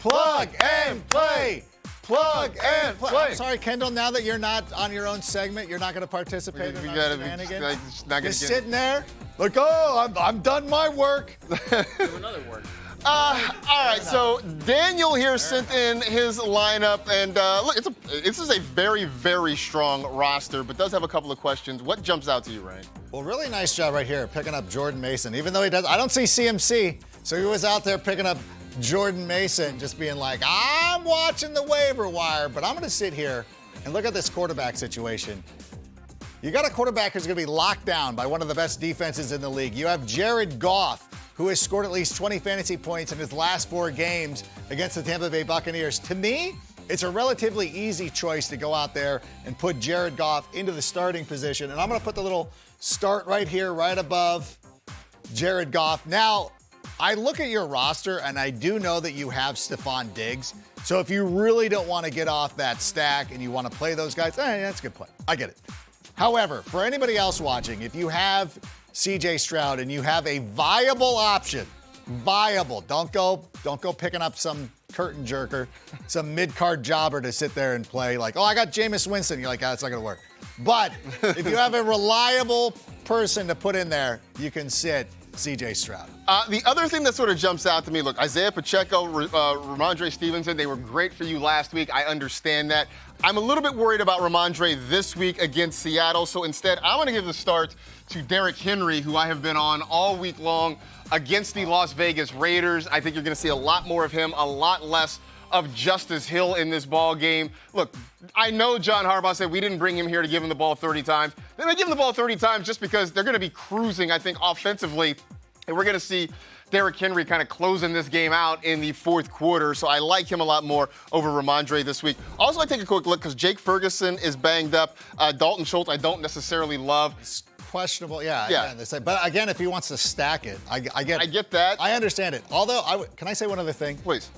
Plug and play. Plug and play. play. I'm sorry, Kendall, now that you're not on your own segment, you're not going to participate in our shenanigans? Just sitting there, like, oh, I'm done my work. Do another work. All right, so Daniel here sent in his lineup, and look, this is a very, very strong roster, but does have a couple of questions. What jumps out to you, Ryan? Well, really nice job right here, picking up Jordan Mason. Even though I don't see CMC, so he was out there picking up Jordan Mason, just being like, I'm watching the waiver wire, but I'm going to sit here and look at this quarterback situation. You got a quarterback who's going to be locked down by one of the best defenses in the league. You have Jared Goff, who has scored at least 20 fantasy points in his last 4 games against the Tampa Bay Buccaneers. To me, it's a relatively easy choice to go out there and put Jared Goff into the starting position. And I'm going to put the little start right here, right above Jared Goff. Now, I look at your roster, and I do know that you have Stephon Diggs. So if you really don't want to get off that stack and you want to play those guys, that's a good play. I get it. However, for anybody else watching, if you have CJ Stroud and you have a viable option, don't go picking up some curtain jerker, some mid-card jobber to sit there and play like, oh, I got Jameis Winston. You're like, that's not going to work. But if you have a reliable person to put in there, you can sit CJ Stroud. The other thing that sort of jumps out to me, look, Isaiah Pacheco, Ramondre Stevenson, they were great for you last week. I understand that. I'm a little bit worried about Ramondre this week against Seattle, so instead I'm going to give the start to Derrick Henry, who I have been on all week long against the Las Vegas Raiders. I think you're going to see a lot more of him, a lot less of Justice Hill in this ball game. Look, I know John Harbaugh said we didn't bring him here to give him the ball 30 times. Then they give him the ball 30 times just because they're going to be cruising, I think, offensively. And we're going to see Derrick Henry kind of closing this game out in the fourth quarter. So I like him a lot more over Ramondre this week. Also, I take a quick look because Jake Ferguson is banged up. Dalton Schultz, I don't necessarily love. It's questionable, yeah. Again, they say, but again, if he wants to stack it, I get it. I get that. I understand it. Although, can I say one other thing? Please.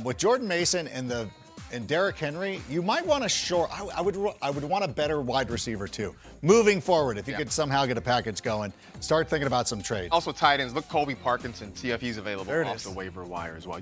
With Jordan Mason and Derrick Henry, you might want to I would want a better wide receiver too. Moving forward, if you could somehow get a package going, start thinking about some trades. Also tight ends. Look, Colby Parkinson, see if he's available There it off is. the waiver wire as well.